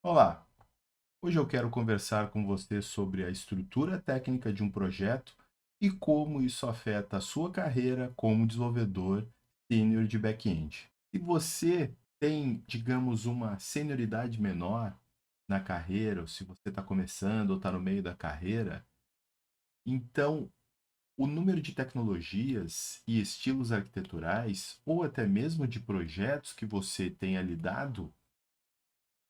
Olá, hoje eu quero conversar com você sobre a estrutura técnica de um projeto e como isso afeta a sua carreira como desenvolvedor sênior de back-end. Se você tem, digamos, uma senioridade menor na carreira, ou se você está começando ou está no meio da carreira, então o número de tecnologias e estilos arquiteturais, ou até mesmo de projetos que você tenha lidado,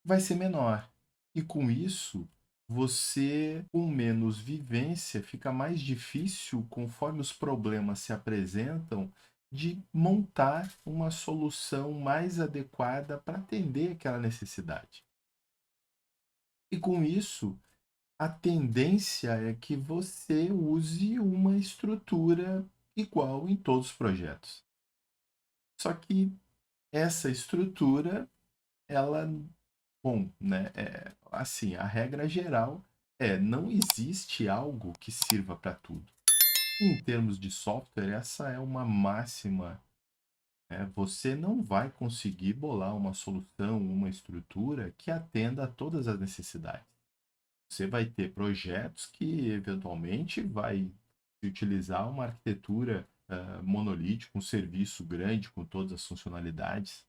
vai ser menor. E com isso, você, com menos vivência, fica mais difícil, conforme os problemas se apresentam, de montar uma solução mais adequada para atender aquela necessidade. E com isso, a tendência é que você use uma estrutura igual em todos os projetos. Só que essa estrutura, ela bom, né, assim, a regra geral é: não existe algo que sirva para tudo. Em termos de software, essa é uma máxima, né, você não vai conseguir bolar uma solução, uma estrutura que atenda a todas as necessidades. Você vai ter projetos que eventualmente vai utilizar uma arquitetura, monolítica, um serviço grande com todas as funcionalidades.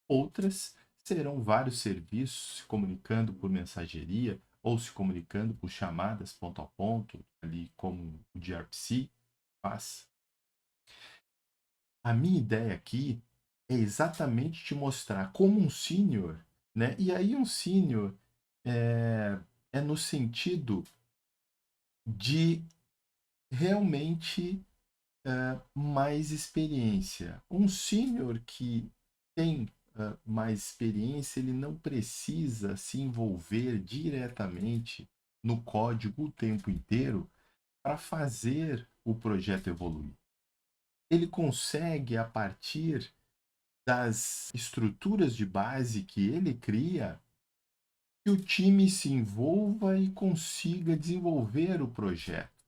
Outras serão vários serviços se comunicando por mensageria ou se comunicando por chamadas ponto a ponto, ali como o gRPC faz. A minha ideia aqui é exatamente te mostrar como um sênior, né? E aí um sênior é, é no sentido de realmente mais experiência. Um sênior que tem mais experiência, ele não precisa se envolver diretamente no código o tempo inteiro para fazer o projeto evoluir. Ele consegue, a partir das estruturas de base que ele cria, que o time se envolva e consiga desenvolver o projeto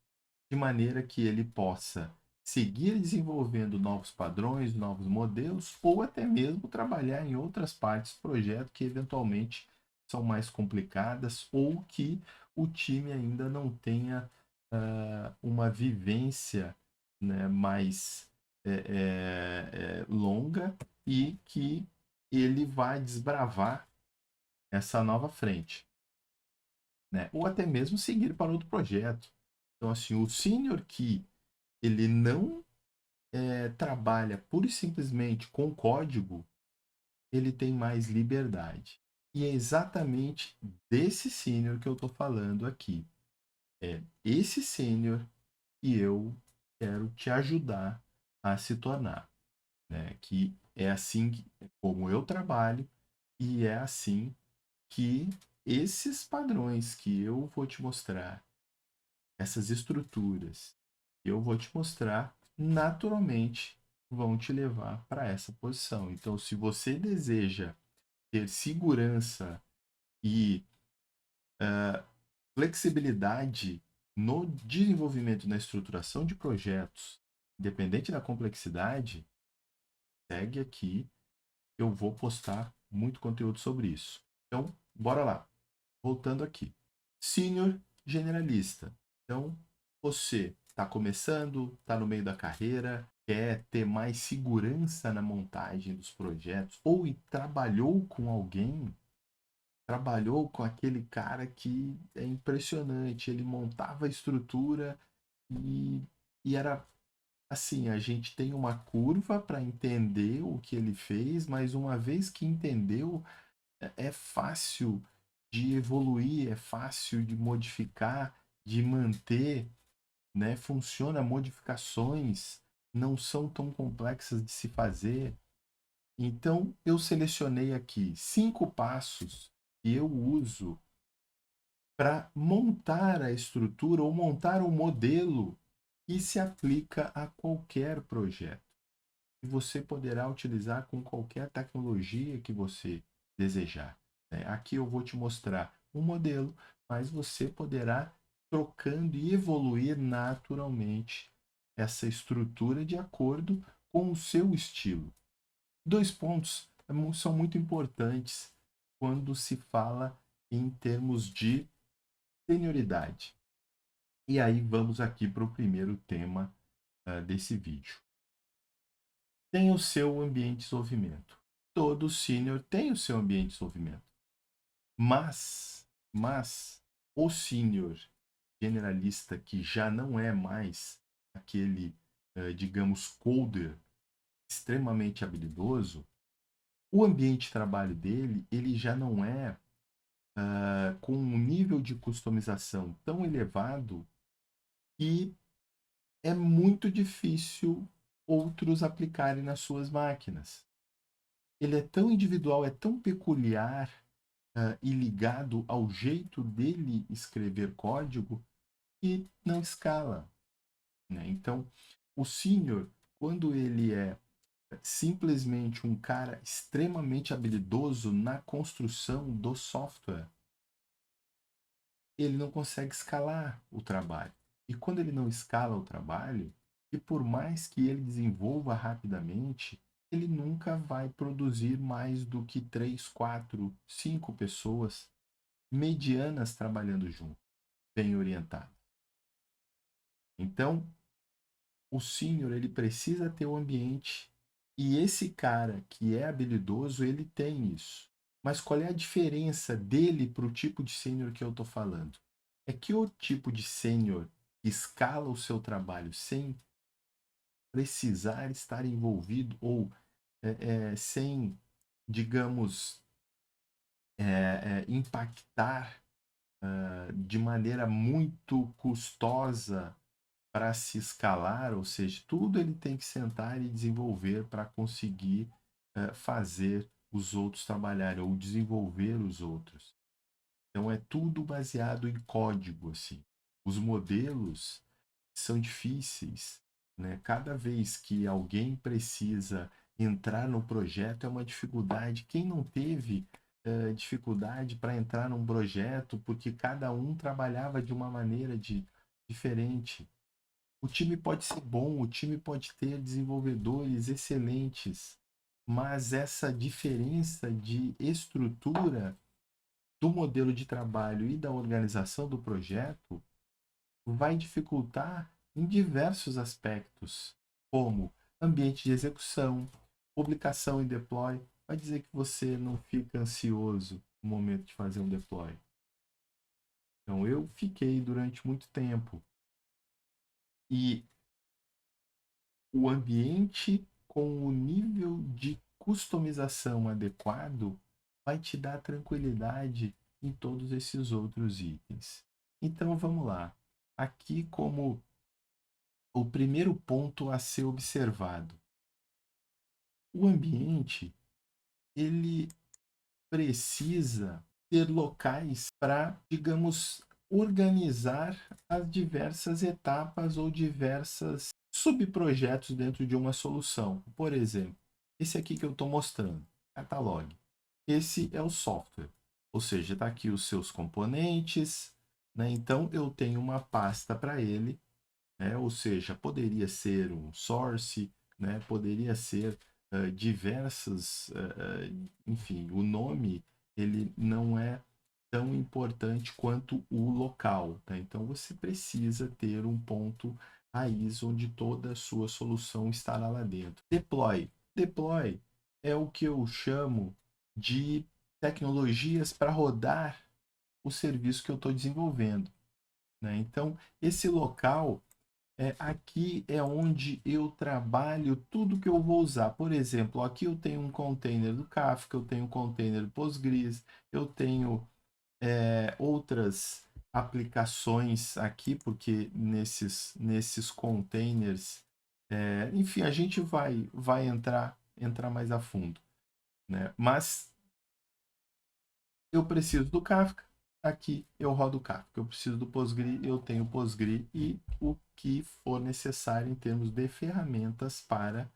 de maneira que ele possa seguir desenvolvendo novos padrões, novos modelos, ou até mesmo trabalhar em outras partes do projeto que eventualmente são mais complicadas ou que o time ainda não tenha uma vivência, né, mais longa e que ele vai desbravar essa nova frente, né? Ou até mesmo seguir para outro projeto. Então, assim, o senior que ele não trabalha pura e simplesmente com código, ele tem mais liberdade. E é exatamente desse sênior que eu estou falando aqui. É esse sênior que eu quero te ajudar a se tornar, né? Que é assim como eu trabalho e é assim que esses padrões que eu vou te mostrar, essas estruturas que eu vou te mostrar, naturalmente vão te levar para essa posição. Então, se você deseja ter segurança e flexibilidade no desenvolvimento, na estruturação de projetos, independente da complexidade, segue aqui, eu vou postar muito conteúdo sobre isso. Então, bora lá. Voltando aqui. Sênior generalista. Então, você está começando, está no meio da carreira, quer ter mais segurança na montagem dos projetos, ou trabalhou com alguém, trabalhou com aquele cara que é impressionante, ele montava a estrutura e, e era assim, a gente tem uma curva para entender o que ele fez, mas uma vez que entendeu, é fácil de evoluir, é fácil de modificar, de manter, né? Funciona, modificações não são tão complexas de se fazer. Então, eu selecionei aqui 5 passos que eu uso para montar a estrutura ou montar um modelo que se aplica a qualquer projeto. E você poderá utilizar com qualquer tecnologia que você desejar, né? Aqui eu vou te mostrar um modelo, mas você poderá trocando e evoluir naturalmente essa estrutura de acordo com o seu estilo. 2 pontos são muito importantes quando se fala em termos de senioridade. E aí vamos aqui para o primeiro tema desse vídeo. Tem o seu ambiente de desenvolvimento. Todo sênior tem o seu ambiente de desenvolvimento. Mas o sênior generalista que já não é mais aquele, digamos, coder extremamente habilidoso, o ambiente de trabalho dele, ele já não é com um nível de customização tão elevado que é muito difícil outros aplicarem nas suas máquinas. Ele é tão individual, é tão peculiar e ligado ao jeito dele escrever código que não escala, né? Então, o senior, quando ele é simplesmente um cara extremamente habilidoso na construção do software, ele não consegue escalar o trabalho. E quando ele não escala o trabalho, e por mais que ele desenvolva rapidamente, ele nunca vai produzir mais do que 3, 4, 5 pessoas medianas trabalhando junto, bem orientado. Então, o sênior ele precisa ter o ambiente e esse cara que é habilidoso, ele tem isso. Mas qual é a diferença dele para o tipo de sênior que eu estou falando? É que o tipo de sênior que escala o seu trabalho sem precisar estar envolvido ou sem, digamos, impactar de maneira muito custosa para se escalar, ou seja, tudo ele tem que sentar e desenvolver para conseguir fazer os outros trabalharem ou desenvolver os outros. Então é tudo baseado em código, assim. Os modelos são difíceis, né? Cada vez que alguém precisa entrar no projeto é uma dificuldade. Quem não teve dificuldade para entrar num projeto porque cada um trabalhava de uma maneira diferente? O time pode ser bom, o time pode ter desenvolvedores excelentes, mas essa diferença de estrutura do modelo de trabalho e da organização do projeto vai dificultar em diversos aspectos, como ambiente de execução, publicação e deploy. Vai dizer que você não fica ansioso no momento de fazer um deploy. Então, eu fiquei durante muito tempo. E o ambiente com o nível de customização adequado vai te dar tranquilidade em todos esses outros itens. Então vamos lá. Aqui como o primeiro ponto a ser observado. O ambiente, ele precisa ter locais para, digamos, organizar as diversas etapas ou diversas subprojetos dentro de uma solução. Por exemplo, esse aqui que eu estou mostrando, Catalog. Esse é o software, ou seja, está aqui os seus componentes, né? Então eu tenho uma pasta para ele, né? Ou seja, poderia ser um source, né? Poderia ser diversas, enfim, o nome ele não é tão importante quanto o local, tá? Então você precisa ter um ponto raiz onde toda a sua solução estará lá dentro. Deploy. Deploy é o que eu chamo de tecnologias para rodar o serviço que eu estou desenvolvendo, né? Então, esse local aqui é onde eu trabalho tudo que eu vou usar. Por exemplo, aqui eu tenho um container do Kafka, eu tenho um container do Postgres, eu tenho outras aplicações aqui, porque nesses containers, enfim, a gente vai entrar mais a fundo, né? Mas eu preciso do Kafka, aqui eu rodo o Kafka. Eu preciso do Postgre, eu tenho o Postgre e o que for necessário em termos de ferramentas para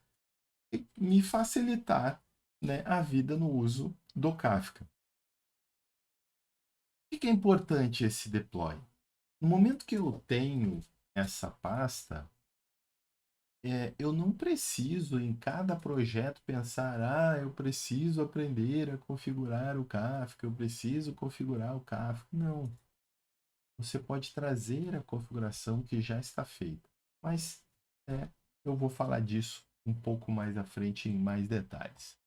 me facilitar, né, a vida no uso do Kafka. Por que é importante esse deploy? No momento que eu tenho essa pasta, eu não preciso em cada projeto pensar, eu preciso aprender a configurar o Kafka, eu preciso configurar o Kafka. Não, você pode trazer a configuração que já está feita. Mas é, eu vou falar disso um pouco mais à frente em mais detalhes.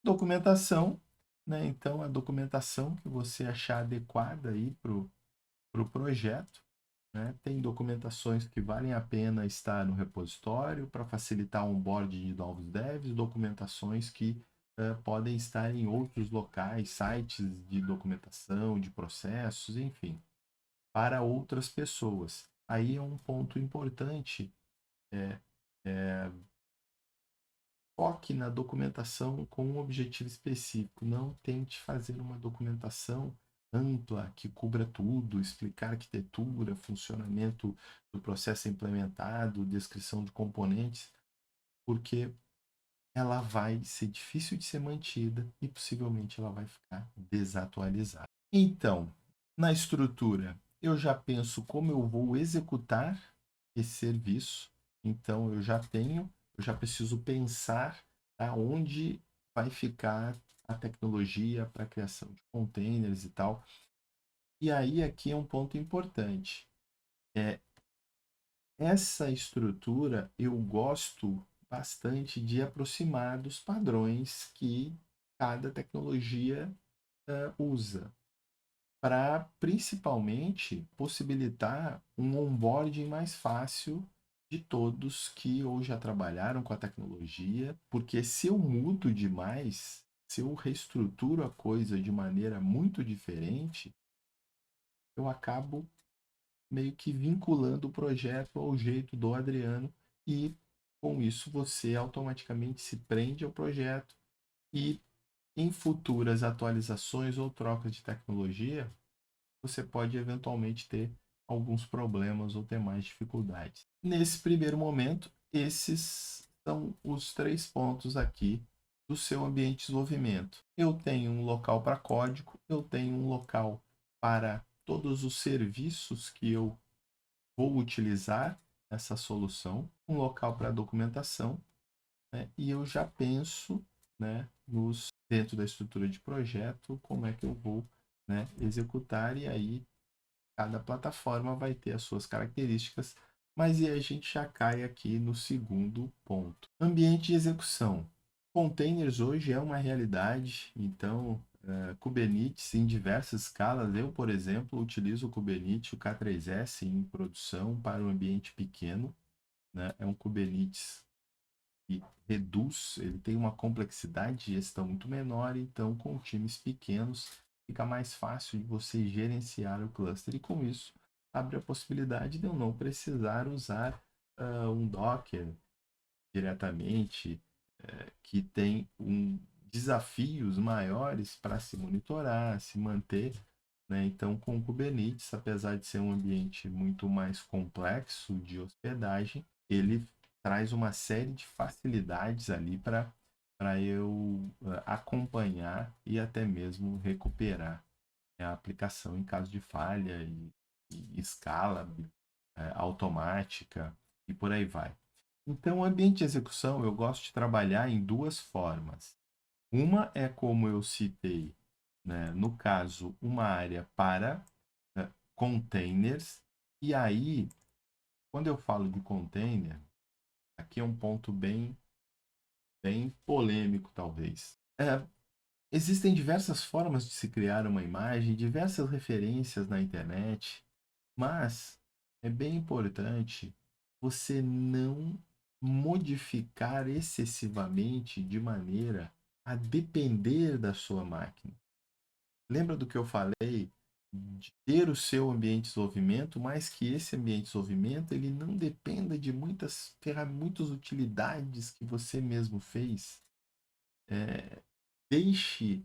Documentação, né? Então, a documentação que você achar adequada aí para o projeto, né? Tem documentações que valem a pena estar no repositório para facilitar o onboarding de novos devs, documentações que podem estar em outros locais, sites de documentação, de processos, enfim, para outras pessoas. Aí é um ponto importante, é, é, foque na documentação com um objetivo específico. Não tente fazer uma documentação ampla que cubra tudo, explicar arquitetura, funcionamento do processo implementado, descrição de componentes, porque ela vai ser difícil de ser mantida e possivelmente ela vai ficar desatualizada. Então, na estrutura, eu já penso como eu vou executar esse serviço. Então, eu já preciso pensar aonde vai ficar a tecnologia para a criação de containers e tal. E aí, aqui é um ponto importante. Essa estrutura eu gosto bastante de aproximar dos padrões que cada tecnologia usa, para principalmente possibilitar um onboarding mais fácil de todos que ou já trabalharam com a tecnologia, porque se eu mudo demais, se eu reestruturo a coisa de maneira muito diferente, eu acabo meio que vinculando o projeto ao jeito do Adriano e com isso você automaticamente se prende ao projeto e em futuras atualizações ou trocas de tecnologia, você pode eventualmente ter alguns problemas ou ter mais dificuldades. Nesse primeiro momento, esses são os 3 pontos aqui do seu ambiente de desenvolvimento. Eu tenho um local para código, eu tenho um local para todos os serviços que eu vou utilizar essa solução, um local para documentação, né? E eu já penso, né, dentro da estrutura de projeto, como é que eu vou, né, executar, e aí cada plataforma vai ter as suas características, mas e a gente já cai aqui no segundo ponto. Ambiente de execução. Containers hoje é uma realidade, então Kubernetes em diversas escalas. Eu, por exemplo, utilizo o Kubernetes, o K3S em produção para um ambiente pequeno, né? É um Kubernetes que reduz, ele tem uma complexidade de gestão muito menor, então com times pequenos fica mais fácil de você gerenciar o cluster e com isso abre a possibilidade de eu não precisar usar um Docker diretamente, que tem desafios maiores para se monitorar, se manter, né? Então, com o Kubernetes, apesar de ser um ambiente muito mais complexo de hospedagem, ele traz uma série de facilidades ali para eu acompanhar e até mesmo recuperar a aplicação em caso de falha e escala automática e por aí vai. Então, o ambiente de execução eu gosto de trabalhar em 2 formas. Uma é como eu citei, né, no caso, uma área para containers. E aí, quando eu falo de container, aqui é um ponto bem polêmico, talvez. Existem diversas formas de se criar uma imagem, diversas referências na internet, mas é bem importante você não modificar excessivamente de maneira a depender da sua máquina. Lembra do que eu falei de ter o seu ambiente de desenvolvimento, mas que esse ambiente de desenvolvimento ele não dependa de muitas ferramentas, muitas utilidades que você mesmo fez. Deixe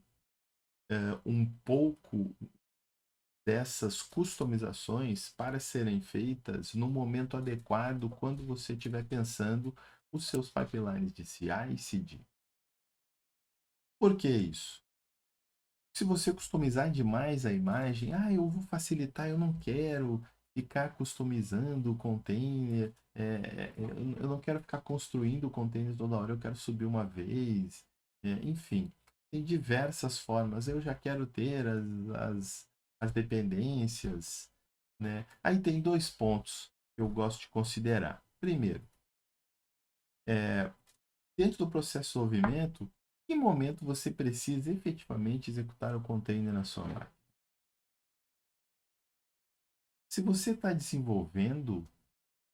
um pouco dessas customizações para serem feitas no momento adequado, quando você estiver pensando os seus pipelines de CI e CD. Por que isso? Se você customizar demais a imagem, eu vou facilitar, eu não quero ficar customizando o container, Eu não quero ficar construindo containers toda hora, eu quero subir uma vez, enfim, tem diversas formas. Eu já quero ter as dependências, né? Aí tem dois pontos que eu gosto de considerar. Primeiro, dentro do processo de desenvolvimento, em que momento você precisa efetivamente executar o container na sua máquina? Se você está desenvolvendo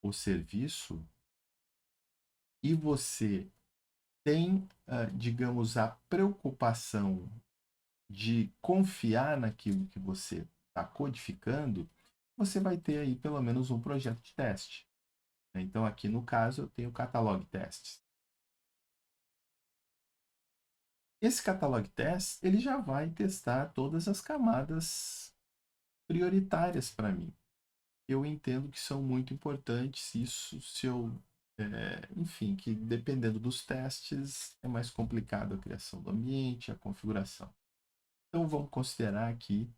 o serviço e você tem, digamos, a preocupação de confiar naquilo que você está codificando, você vai ter aí pelo menos um projeto de teste. Então, aqui no caso, eu tenho o catalog tests. Esse catalog test, ele já vai testar todas as camadas prioritárias para mim. Eu entendo que são muito importantes, isso se eu, enfim, que dependendo dos testes, é mais complicado a criação do ambiente, a configuração. Então, vamos considerar aqui,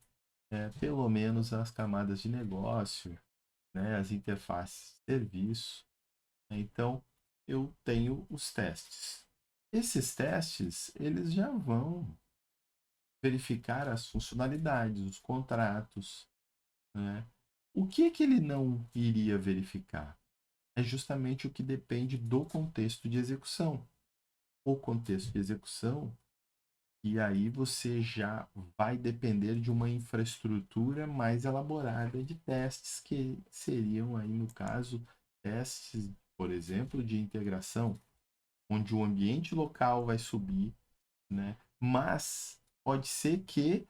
pelo menos as camadas de negócio, né, as interfaces de serviço. Então, eu tenho os testes. Esses testes, eles já vão verificar as funcionalidades, os contratos, né? O que que ele não iria verificar? É justamente o que depende do contexto de execução. O contexto de execução, e aí você já vai depender de uma infraestrutura mais elaborada de testes, que seriam aí, no caso, testes, por exemplo, de integração, onde o ambiente local vai subir, né? Mas pode ser que,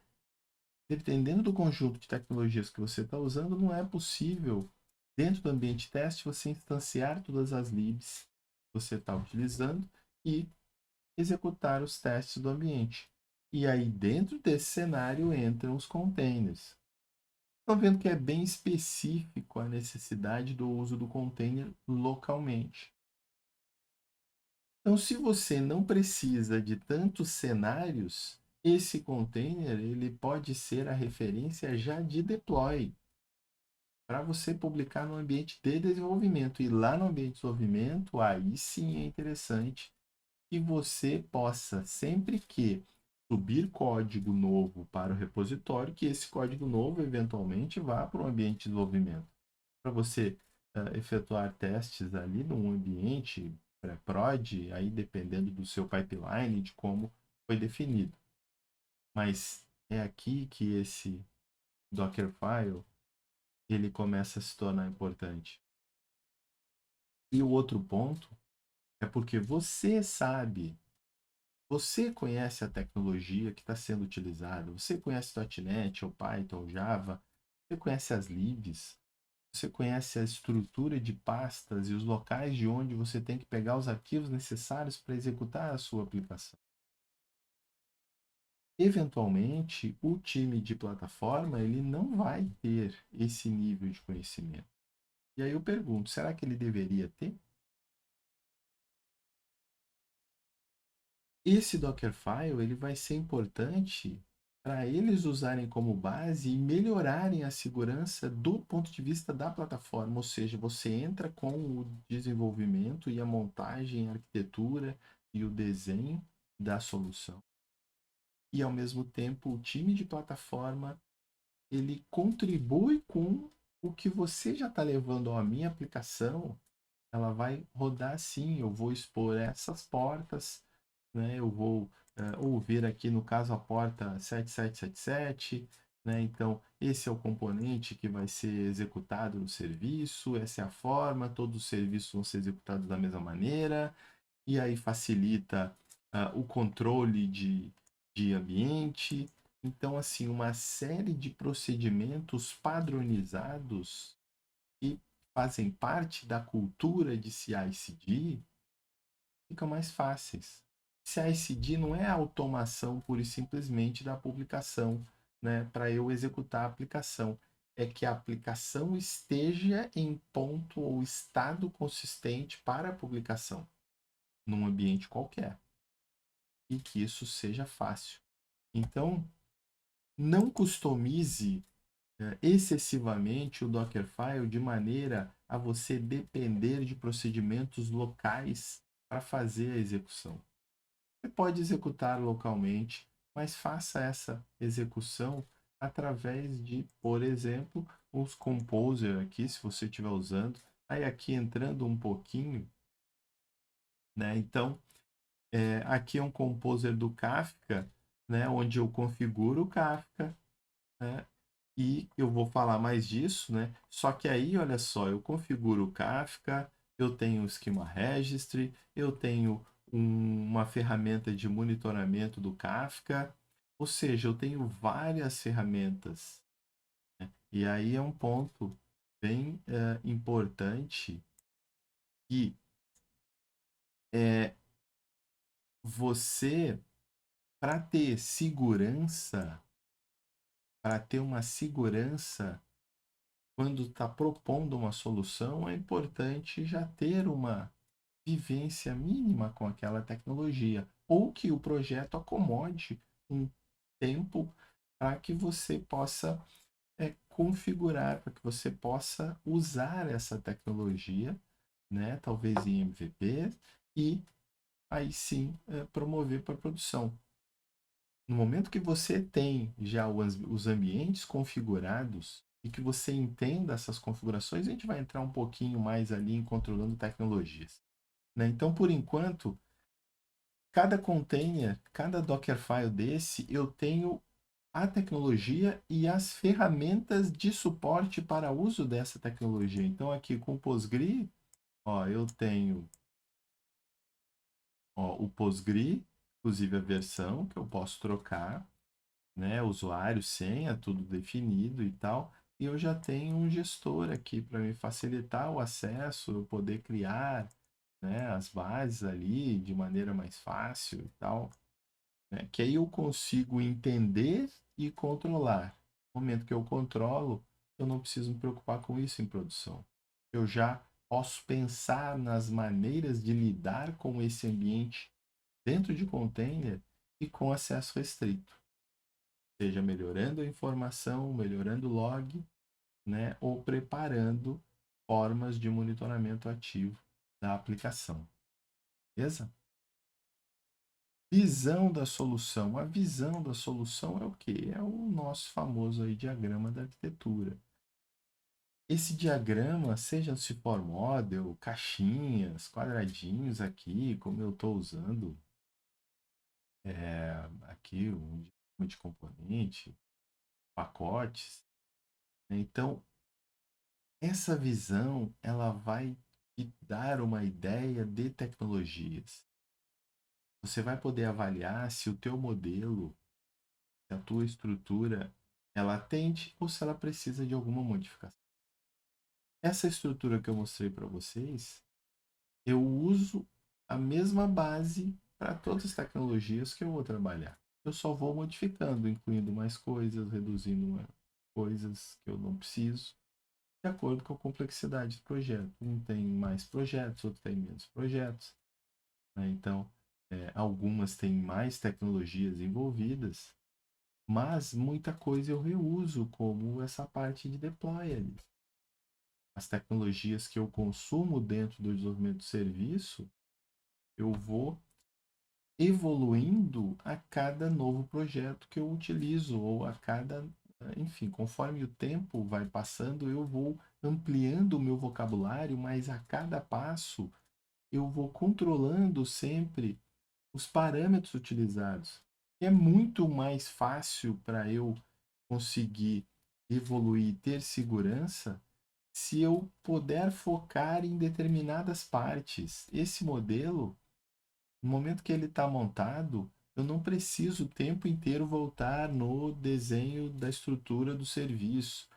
dependendo do conjunto de tecnologias que você está usando, não é possível, dentro do ambiente de teste, você instanciar todas as libs que você está utilizando e executar os testes do ambiente. E aí, dentro desse cenário, entram os containers. Estão vendo que é bem específico a necessidade do uso do container localmente. Então, se você não precisa de tantos cenários, esse container ele pode ser a referência já de deploy para você publicar no ambiente de desenvolvimento. E lá no ambiente de desenvolvimento, aí sim é interessante que você possa, sempre que subir código novo para o repositório, que esse código novo eventualmente vá para o ambiente de desenvolvimento. Para você efetuar testes ali num ambiente pré-prod, aí dependendo do seu pipeline, de como foi definido. Mas é aqui que esse Dockerfile ele começa a se tornar importante. E o outro ponto é porque você sabe, você conhece a tecnologia que está sendo utilizada, você conhece .NET, ou Python, ou Java, você conhece as libs, você conhece a estrutura de pastas e os locais de onde você tem que pegar os arquivos necessários para executar a sua aplicação. Eventualmente, o time de plataforma ele não vai ter esse nível de conhecimento. E aí eu pergunto, será que ele deveria ter? Esse Dockerfile ele vai ser importante para eles usarem como base e melhorarem a segurança do ponto de vista da plataforma, ou seja, você entra com o desenvolvimento e a montagem, a arquitetura e o desenho da solução. E ao mesmo tempo, o time de plataforma ele contribui com o que você já está levando à minha aplicação, ela vai rodar sim, eu vou expor essas portas, né? Eu vou ouvir aqui, no caso, a porta 7777, né? Então, esse é o componente que vai ser executado no serviço, essa é a forma, todos os serviços vão ser executados da mesma maneira, e aí facilita o controle de ambiente. Então, assim, uma série de procedimentos padronizados que fazem parte da cultura de CI/CD ficam mais fáceis. CI/CD não é a automação pura e simplesmente da publicação, né, para eu executar a aplicação. É que a aplicação esteja em ponto ou estado consistente para a publicação, num ambiente qualquer. E que isso seja fácil. Então, não customize excessivamente o Dockerfile de maneira a você depender de procedimentos locais para fazer a execução. Você pode executar localmente, mas faça essa execução através de, por exemplo, os Composer aqui, se você estiver usando. Aí aqui entrando um pouquinho, né? Então, aqui é um Composer do Kafka, né? Onde eu configuro o Kafka, né? E eu vou falar mais disso, né? Só que aí, olha só, eu configuro o Kafka, eu tenho o Schema Registry, eu tenho uma ferramenta de monitoramento do Kafka, ou seja, eu tenho várias ferramentas. E aí é um ponto bem importante que é você, para ter segurança, para ter uma segurança quando está propondo uma solução, é importante já ter uma vivência mínima com aquela tecnologia, ou que o projeto acomode um tempo para que você possa configurar, para que você possa usar essa tecnologia, né? Talvez em MVP, e aí sim promover para produção. No momento que você tem já os ambientes configurados e que você entenda essas configurações, a gente vai entrar um pouquinho mais ali em controlando tecnologias, né? Então, por enquanto, cada container, cada Dockerfile desse, eu tenho a tecnologia e as ferramentas de suporte para uso dessa tecnologia. Então, aqui com o Postgre, ó, eu tenho o Postgre, inclusive a versão que eu posso trocar, né? Usuário, senha, tudo definido e tal. E eu já tenho um gestor aqui para me facilitar o acesso, eu poder criar, né, as bases ali de maneira mais fácil e tal, né? Que aí eu consigo entender e controlar. No momento que eu controlo, eu não preciso me preocupar com isso em produção. Eu já posso pensar nas maneiras de lidar com esse ambiente dentro de container e com acesso restrito, seja melhorando a informação, melhorando o log, né, ou preparando formas de monitoramento ativo da aplicação. Beleza? Visão da solução. A visão da solução é o quê? É o nosso famoso aí diagrama da arquitetura. Esse diagrama, seja se for model, caixinhas, quadradinhos aqui, como eu estou usando aqui, um diagrama de componente, pacotes, né? Então, essa visão, ela vai te dar uma ideia de tecnologias. Você vai poder avaliar se o teu modelo, se a tua estrutura, ela atende ou se ela precisa de alguma modificação. Essa estrutura que eu mostrei para vocês, eu uso a mesma base para todas as tecnologias que eu vou trabalhar. Eu só vou modificando, incluindo mais coisas, reduzindo coisas que eu não preciso, de acordo com a complexidade do projeto. Um tem mais projetos, outro tem menos projetos, né? Então, algumas têm mais tecnologias envolvidas, mas muita coisa eu reuso, como essa parte de deploy ali. As tecnologias que eu consumo dentro do desenvolvimento do serviço, eu vou evoluindo a cada novo projeto que eu utilizo, ou a cada, enfim, conforme o tempo vai passando, eu vou ampliando o meu vocabulário, mas a cada passo eu vou controlando sempre os parâmetros utilizados. É muito mais fácil para eu conseguir evoluir e ter segurança se eu puder focar em determinadas partes. Esse modelo, no momento que ele está montado, eu não preciso o tempo inteiro voltar no desenho da estrutura do serviço,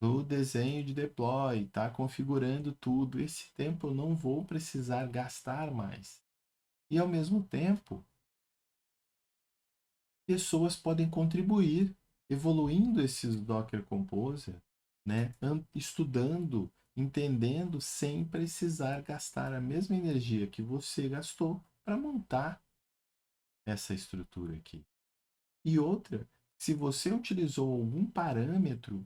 no desenho de deploy, tá configurando tudo. Esse tempo eu não vou precisar gastar mais. E ao mesmo tempo, pessoas podem contribuir evoluindo esses Docker Composer, né? Estudando, entendendo, sem precisar gastar a mesma energia que você gastou para montar essa estrutura aqui. E outra, se você utilizou algum parâmetro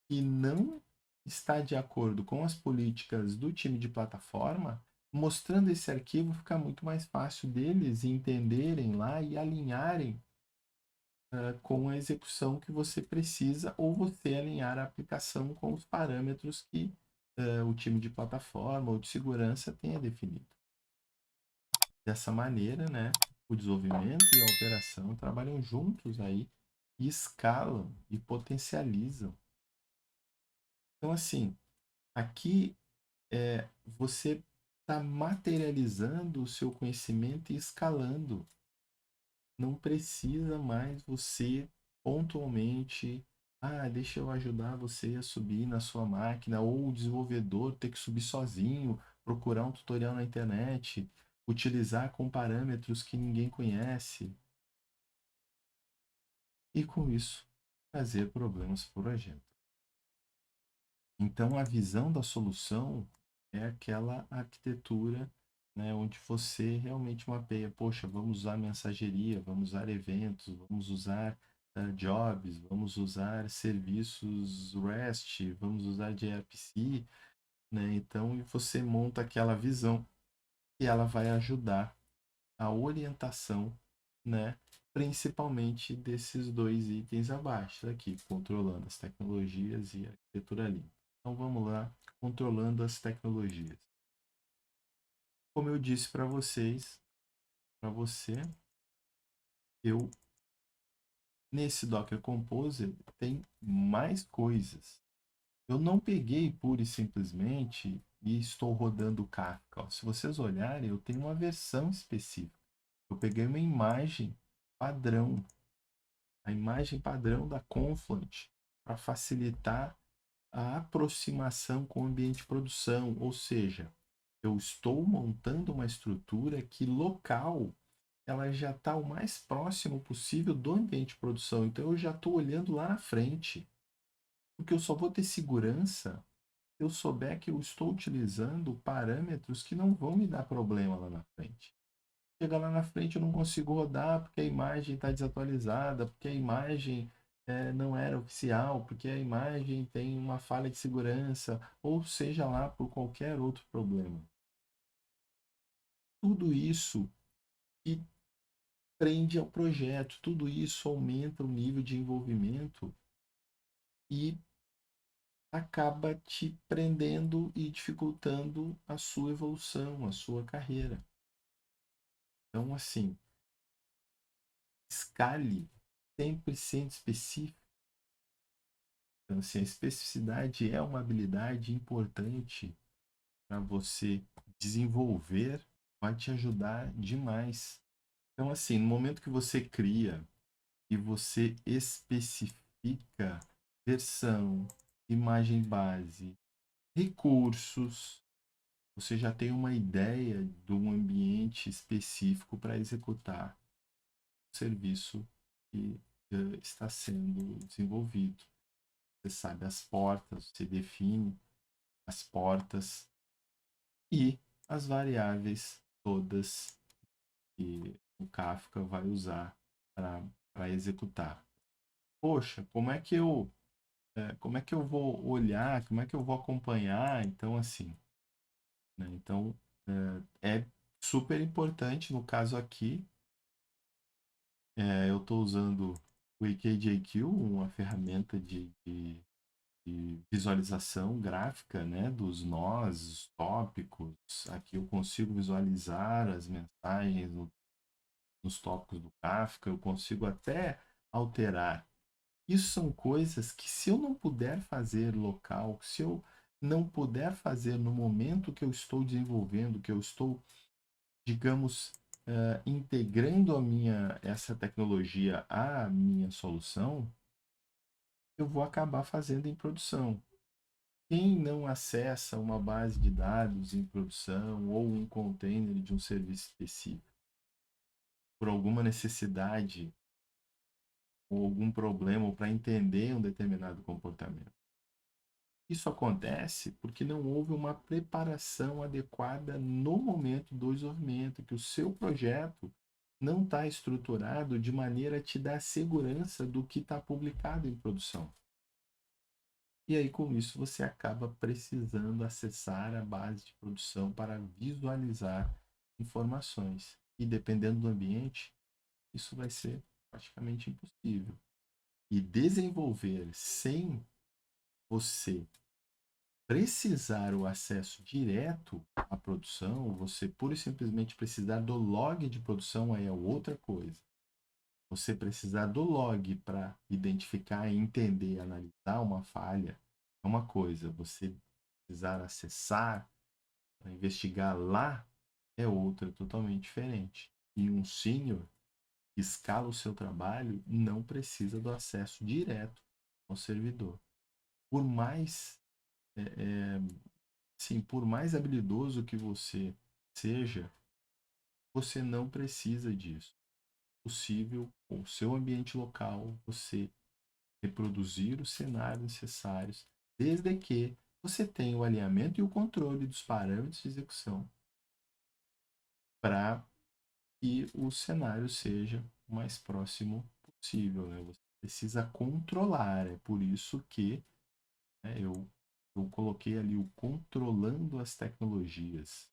que não está de acordo com as políticas do time de plataforma, mostrando esse arquivo fica muito mais fácil deles entenderem lá e alinharem com a execução que você precisa, ou você alinhar a aplicação com os parâmetros que o time de plataforma ou de segurança tenha definido. Dessa maneira, né, o desenvolvimento e a operação trabalham juntos aí e escalam e potencializam. Então, assim, aqui você está materializando o seu conhecimento e escalando. Não precisa mais você pontualmente, deixa eu ajudar você a subir na sua máquina, ou o desenvolvedor ter que subir sozinho, procurar um tutorial na internet, utilizar com parâmetros que ninguém conhece, e com isso trazer problemas para o projeto. Então, a visão da solução é aquela arquitetura, né, onde você realmente mapeia, poxa, vamos usar mensageria, vamos usar eventos, vamos usar jobs, vamos usar serviços REST, vamos usar gRPC, né? Então, e você monta aquela visão e ela vai ajudar a orientação, né, principalmente desses dois itens abaixo aqui, controlando as tecnologias e a arquitetura limpa. Então vamos lá, controlando as tecnologias. Como eu disse para vocês, para você, eu nesse Docker Composer tem mais coisas. Eu não peguei pura e simplesmente e estou rodando o Kafka. Se vocês olharem, eu tenho uma versão específica. Eu peguei uma imagem padrão, a imagem padrão da Confluent, para facilitar a aproximação com o ambiente de produção, ou seja, eu estou montando uma estrutura que local ela já está o mais próximo possível do ambiente de produção. Então eu já estou olhando lá na frente, porque eu só vou ter segurança se eu souber que eu estou utilizando parâmetros que não vão me dar problema lá na frente. Chega lá na frente eu não consigo rodar porque a imagem está desatualizada, porque a imagem não era oficial, porque a imagem tem uma falha de segurança, ou seja lá por qualquer outro problema. Tudo isso que prende ao projeto, tudo isso aumenta o nível de envolvimento e acaba te prendendo e dificultando a sua evolução, a sua carreira. Então, assim, escale sempre sendo específico. Então, assim, a especificidade é uma habilidade importante para você desenvolver, vai te ajudar demais. Então, assim, no momento que você cria e você especifica versão, imagem base, recursos, você já tem uma ideia de um ambiente específico para executar o serviço que está sendo desenvolvido. Você sabe as portas, você define as portas e as variáveis todas que o Kafka vai usar para executar. Poxa, como é que eu vou olhar, como é que eu vou acompanhar? Então, assim, né? Então, é super importante no caso aqui. Eu estou usando o EKJQ, uma ferramenta de visualização gráfica, né, dos nós, os tópicos. Aqui eu consigo visualizar as mensagens nos tópicos do Kafka, eu consigo até alterar. Isso são coisas que, se eu não puder fazer local, se eu não puder fazer no momento que eu estou desenvolvendo, que eu estou, digamos, integrando essa tecnologia à minha solução, eu vou acabar fazendo em produção. Quem não acessa uma base de dados em produção ou um container de um serviço específico por alguma necessidade ou algum problema ou para entender um determinado comportamento? Isso acontece porque não houve uma preparação adequada no momento do desenvolvimento, que o seu projeto não está estruturado de maneira a te dar segurança do que está publicado em produção. E aí, com isso, você acaba precisando acessar a base de produção para visualizar informações. E dependendo do ambiente, isso vai ser praticamente impossível. E desenvolver sem você precisar o acesso direto à produção, você pura e simplesmente precisar do log de produção, aí é outra coisa. Você precisar do log para identificar, entender, analisar uma falha é uma coisa. Você precisar acessar, para investigar lá, é outra, totalmente diferente. E um senior que escala o seu trabalho não precisa do acesso direto ao servidor. Por mais, é, é, sim, por mais habilidoso que você seja, você não precisa disso. É possível, com o seu ambiente local, você reproduzir os cenários necessários, desde que você tenha o alinhamento e o controle dos parâmetros de execução para que o cenário seja o mais próximo possível. Né? Você precisa controlar, é por isso que né, eu coloquei ali o controlando as tecnologias.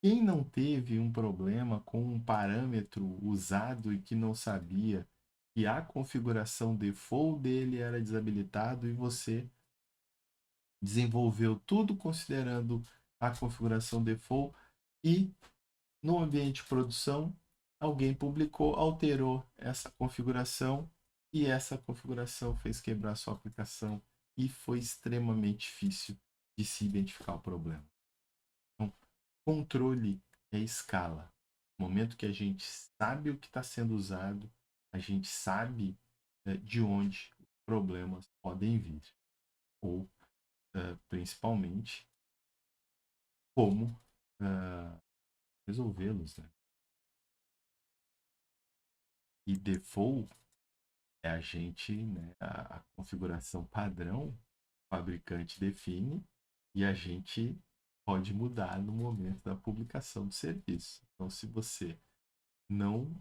Quem não teve um problema com um parâmetro usado e que não sabia que a configuração default dele era desabilitado e você desenvolveu tudo considerando a configuração default e no ambiente de produção alguém publicou, alterou essa configuração e essa configuração fez quebrar sua aplicação e foi extremamente difícil de se identificar o problema. Então, controle é escala. No momento que a gente sabe o que está sendo usado, a gente sabe de onde os problemas podem vir. Ou, principalmente, como resolvê-los. Né? E default é a gente, né, a configuração padrão, o fabricante define e a gente pode mudar no momento da publicação do serviço. Então, se você não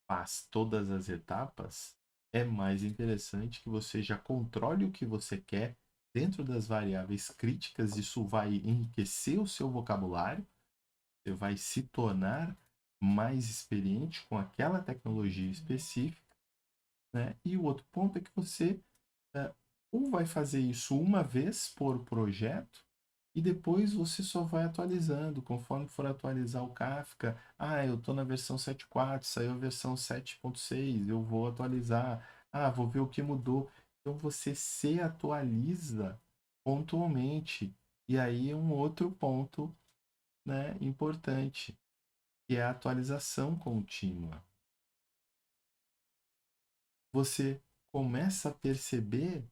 faz todas as etapas, é mais interessante que você já controle o que você quer dentro das variáveis críticas. Isso vai enriquecer o seu vocabulário, você vai se tornar mais experiente com aquela tecnologia específica, né? E o outro ponto é que você é, ou vai fazer isso uma vez por projeto e depois você só vai atualizando conforme for atualizar o Kafka. Ah, eu estou na versão 7.4, saiu a versão 7.6, eu vou atualizar. Ah, vou ver o que mudou. Então você se atualiza pontualmente. E aí é um outro ponto, né, importante, que é a atualização contínua. Você começa a perceber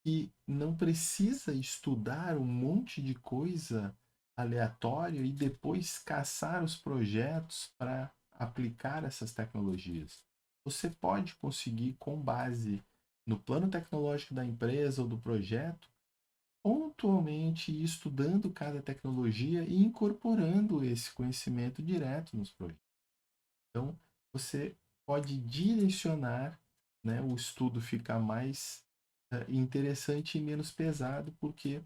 que não precisa estudar um monte de coisa aleatória e depois caçar os projetos para aplicar essas tecnologias. Você pode conseguir, com base no plano tecnológico da empresa ou do projeto, pontualmente ir estudando cada tecnologia e incorporando esse conhecimento direto nos projetos. Então, você pode direcionar, né, o estudo ficar mais interessante e menos pesado, porque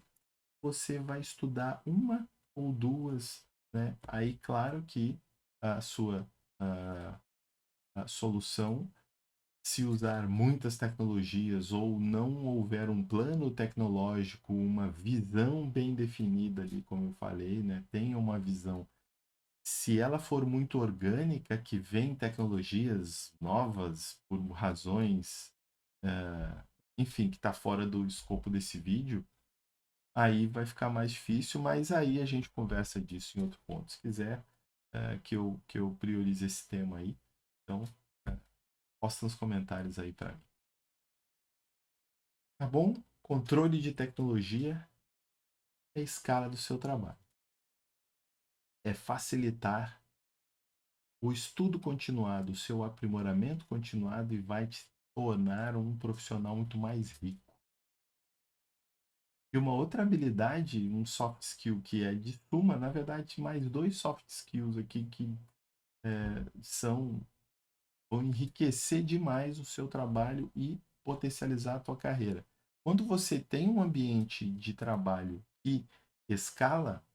você vai estudar uma ou duas, né? Aí, claro que a sua a solução, se usar muitas tecnologias ou não houver um plano tecnológico, uma visão bem definida ali, como eu falei, né? Tenha uma visão. Se ela for muito orgânica, que vem tecnologias novas por razões, enfim, que está fora do escopo desse vídeo, aí vai ficar mais difícil, mas aí a gente conversa disso em outro ponto. Se quiser que eu priorize esse tema aí, então posta nos comentários aí para mim. Tá bom? Controle de tecnologia é a escala do seu trabalho. É facilitar o estudo continuado, o seu aprimoramento continuado e vai te tornar um profissional muito mais rico. E uma outra habilidade, um soft skill que é de suma, na verdade, mais dois soft skills aqui que são vão enriquecer demais o seu trabalho e potencializar a tua carreira. Quando você tem um ambiente de trabalho que escala,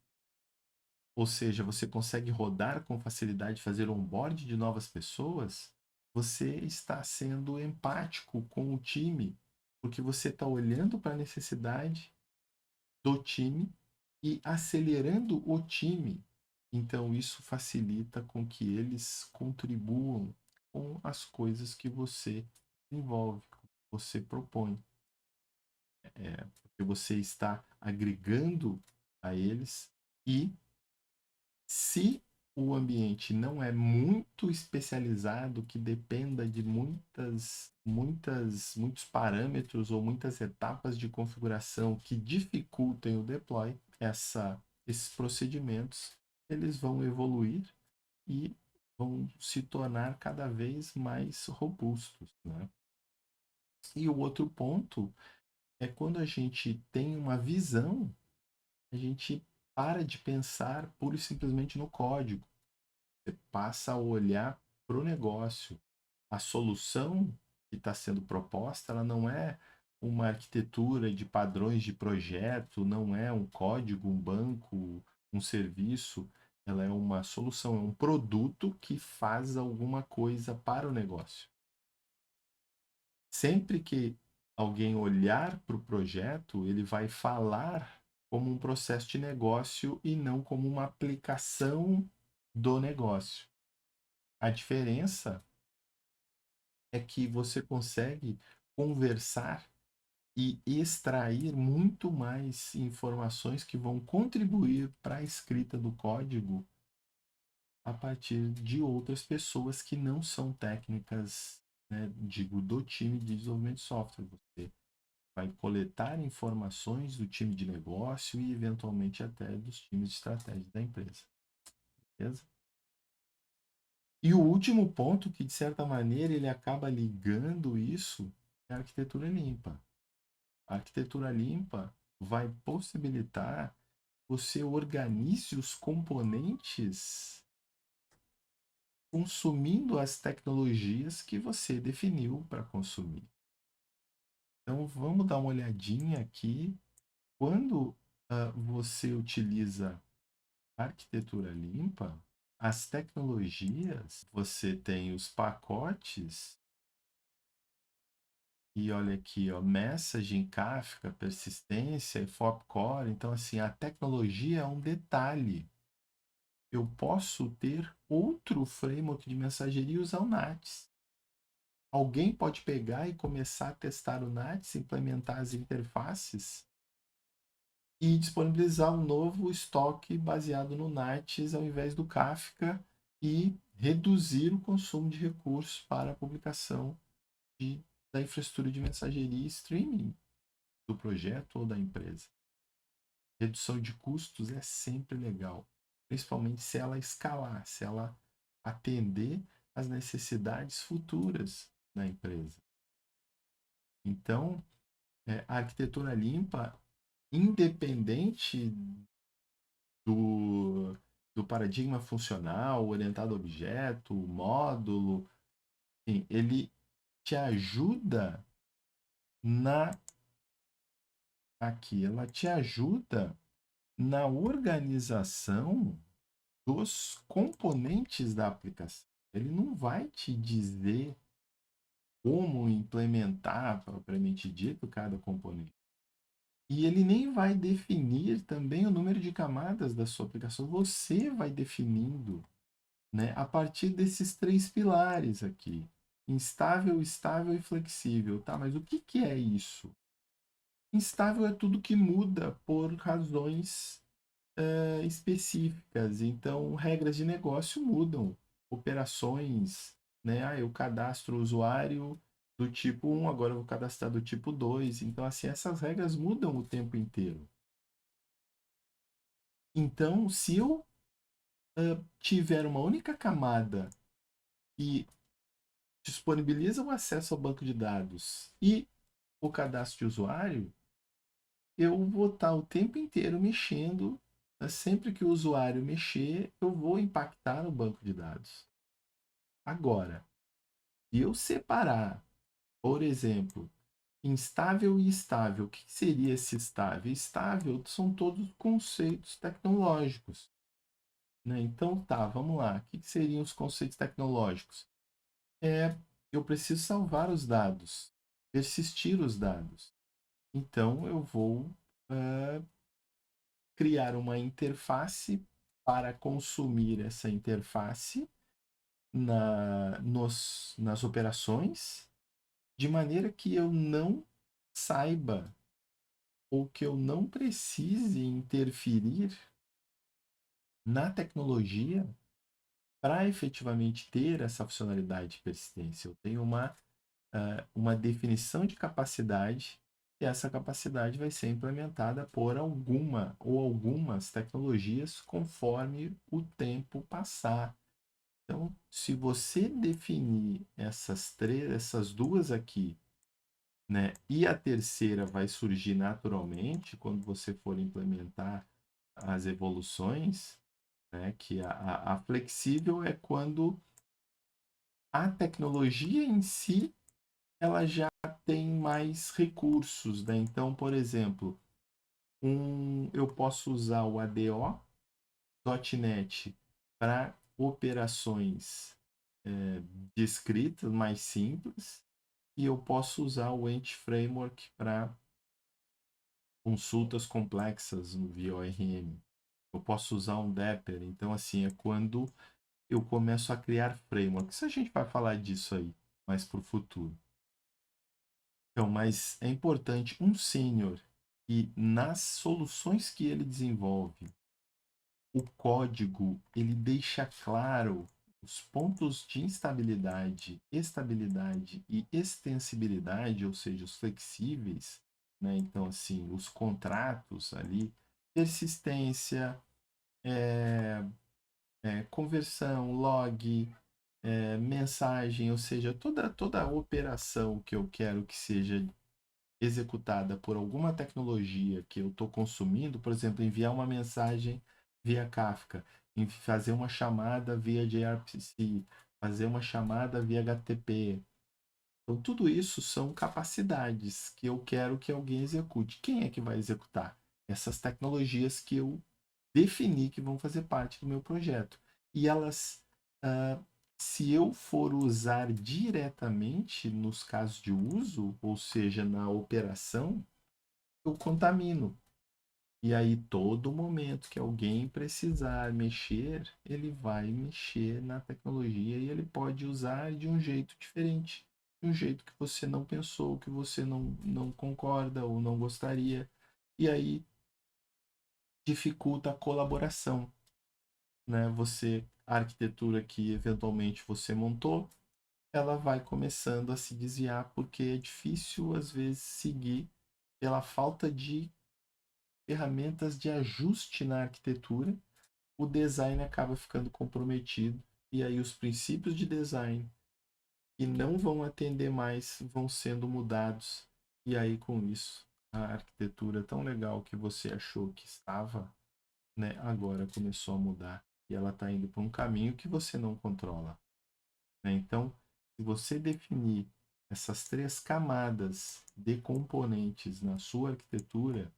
ou seja, você consegue rodar com facilidade, fazer onboard de novas pessoas, você está sendo empático com o time, porque você está olhando para a necessidade do time e acelerando o time. Então, isso facilita com que eles contribuam com as coisas que você envolve, que você propõe. Porque você está agregando a eles e se o ambiente não é muito especializado, que dependa de muitos parâmetros ou muitas etapas de configuração que dificultem o deploy, esses procedimentos eles vão evoluir e vão se tornar cada vez mais robustos, né? E o outro ponto é quando a gente tem uma visão, a gente para de pensar pura e simplesmente no código. Você passa a olhar para o negócio. A solução que está sendo proposta, ela não é uma arquitetura de padrões de projeto, não é um código, um banco, um serviço. Ela é uma solução, é um produto que faz alguma coisa para o negócio. Sempre que alguém olhar para o projeto, ele vai falar como um processo de negócio e não como uma aplicação do negócio. A diferença é que você consegue conversar e extrair muito mais informações que vão contribuir para a escrita do código a partir de outras pessoas que não são técnicas, né, digo, do time de desenvolvimento de software. Você vai coletar informações do time de negócio e eventualmente até dos times de estratégia da empresa. Beleza? E o último ponto, que de certa maneira ele acaba ligando isso, é a arquitetura limpa. A arquitetura limpa vai possibilitar você organize os componentes consumindo as tecnologias que você definiu para consumir. Então vamos dar uma olhadinha aqui. Quando você utiliza arquitetura limpa, as tecnologias, você tem os pacotes. E olha aqui, ó, messaging, Kafka, persistência e Fopcore. Então, assim, a tecnologia é um detalhe. Eu posso ter outro framework de mensageria e usar o NATS. Alguém pode pegar e começar a testar o NATS, implementar as interfaces e disponibilizar um novo estoque baseado no NATS ao invés do Kafka e reduzir o consumo de recursos para a publicação da infraestrutura de mensageria e streaming do projeto ou da empresa. Redução de custos é sempre legal, principalmente se ela escalar, se ela atender às necessidades futuras da empresa. Então, a arquitetura limpa, independente do, do paradigma funcional, orientado a objeto, módulo, enfim, ele te ajuda na ela te ajuda na organização dos componentes da aplicação. Ele não vai te dizer como implementar, propriamente dito, cada componente. E ele nem vai definir também o número de camadas da sua aplicação. Você vai definindo, né, a partir desses três pilares aqui. Instável, estável e flexível. Tá, mas o que é isso? Instável é tudo que muda por razões específicas. Então, regras de negócio mudam, operações, né? Ah, eu cadastro o usuário do tipo 1, agora eu vou cadastrar do tipo 2. Então, assim, essas regras mudam o tempo inteiro. Então, se eu tiver uma única camada e disponibiliza o acesso ao banco de dados e o cadastro de usuário, eu vou estar o tempo inteiro mexendo. Sempre que o usuário mexer, eu vou impactar no banco de dados. Agora, se eu separar, por exemplo, Instável e estável. O que seria esse estável? Estável são todos conceitos tecnológicos, né? Então, tá, vamos lá. O que seriam os conceitos tecnológicos? Eu preciso salvar os dados, persistir os dados. Então, eu vou eh, criar uma interface para consumir essa interface nas operações, de maneira que eu não saiba ou que eu não precise interferir na tecnologia para efetivamente ter essa funcionalidade de persistência. Eu tenho uma definição de capacidade e essa capacidade vai ser implementada por alguma ou algumas tecnologias conforme o tempo passar. Então, se você definir essas duas aqui, né, e a terceira vai surgir naturalmente quando você for implementar as evoluções, né, que a flexível é quando a tecnologia em si ela já tem mais recursos, né? Então, por exemplo, eu posso usar o ADO .NET para operações de escrita mais simples e eu posso usar o Ent Framework para consultas complexas no via ORM. Eu posso usar um Dapper. Então, assim, é quando eu começo a criar frameworks. A gente vai falar disso aí mais para o futuro. Então, mas é importante um sênior e nas soluções que ele desenvolve, o código ele deixa claro os pontos de instabilidade, estabilidade e extensibilidade, ou seja, os flexíveis, né? Então, assim, os contratos ali, persistência, conversão, log, mensagem, ou seja, toda a operação que eu quero que seja executada por alguma tecnologia que eu estou consumindo, por exemplo, enviar uma mensagem via Kafka, fazer uma chamada via gRPC, fazer uma chamada via HTTP. Então, tudo isso são capacidades que eu quero que alguém execute. Quem é que vai executar? Essas tecnologias que eu defini que vão fazer parte do meu projeto. E elas, ah, se eu for usar diretamente nos casos de uso, ou seja, na operação, eu contamino. E aí, todo momento que alguém precisar mexer, ele vai mexer na tecnologia e ele pode usar de um jeito diferente, de um jeito que você não pensou, que você não concorda ou não gostaria. E aí dificulta a colaboração, né? A arquitetura que eventualmente você montou, ela vai começando a se desviar porque é difícil às vezes seguir pela falta de ferramentas de ajuste na arquitetura, o design acaba ficando comprometido e aí os princípios de design que não vão atender mais vão sendo mudados e aí com isso a arquitetura tão legal que você achou que estava, né, agora começou a mudar e ela está indo para um caminho que você não controla, né? Então, se você definir essas três camadas de componentes na sua arquitetura,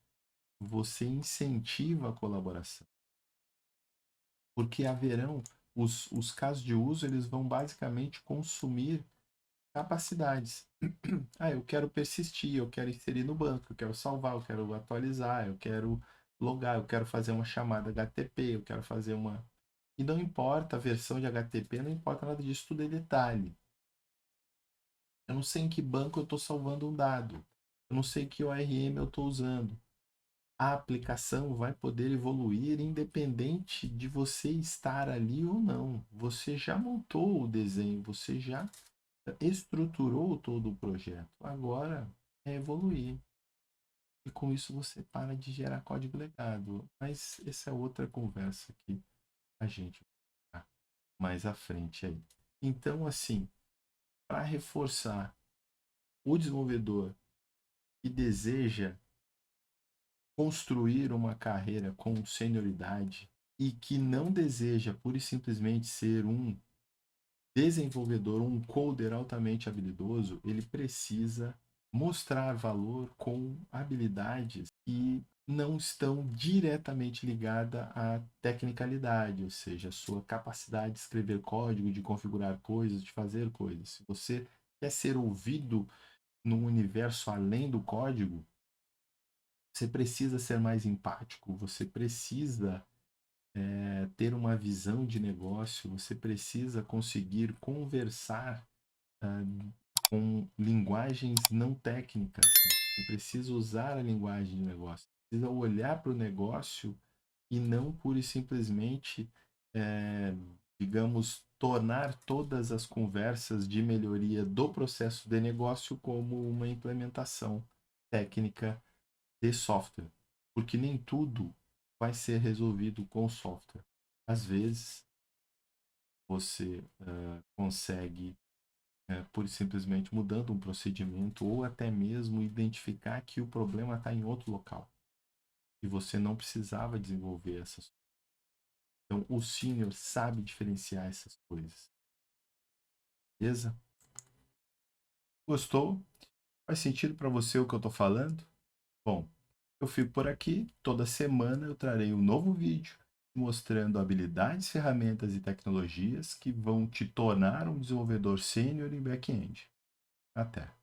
você incentiva a colaboração. Porque haverão os casos de uso, eles vão basicamente consumir capacidades. Eu quero persistir, eu quero inserir no banco, eu quero salvar, eu quero atualizar, eu quero logar, eu quero fazer uma chamada HTTP, eu quero fazer uma. E não importa a versão de HTTP, não importa nada disso, tudo é detalhe. Eu não sei em que banco eu estou salvando um dado. Eu não sei que ORM eu estou usando. A aplicação vai poder evoluir independente de você estar ali ou não. Você já montou o desenho, você já estruturou todo o projeto. Agora é evoluir. E com isso você para de gerar código legado. Mas essa é outra conversa que a gente vai mais à frente aí. Então, assim, para reforçar o desenvolvedor que deseja construir uma carreira com senioridade e que não deseja pura e simplesmente ser um desenvolvedor, um coder altamente habilidoso, ele precisa mostrar valor com habilidades que não estão diretamente ligadas à tecnicalidade, ou seja, a sua capacidade de escrever código, de configurar coisas, de fazer coisas. Se você quer ser ouvido num universo além do código, você precisa ser mais empático, você precisa ter uma visão de negócio, você precisa conseguir conversar ah, com linguagens não técnicas. Você precisa usar a linguagem de negócio, precisa olhar para o negócio e não pura e simplesmente, eh, digamos, tornar todas as conversas de melhoria do processo de negócio como uma implementação técnica de software, porque nem tudo vai ser resolvido com software. Às vezes, você consegue, pura e simplesmente mudando um procedimento ou até mesmo identificar que o problema está em outro local e você não precisava desenvolver essas. Então, o senior sabe diferenciar essas coisas. Beleza? Gostou? Faz sentido para você o que eu estou falando? Bom, eu fico por aqui. Toda semana eu trarei um novo vídeo mostrando habilidades, ferramentas e tecnologias que vão te tornar um desenvolvedor sênior em back-end. Até!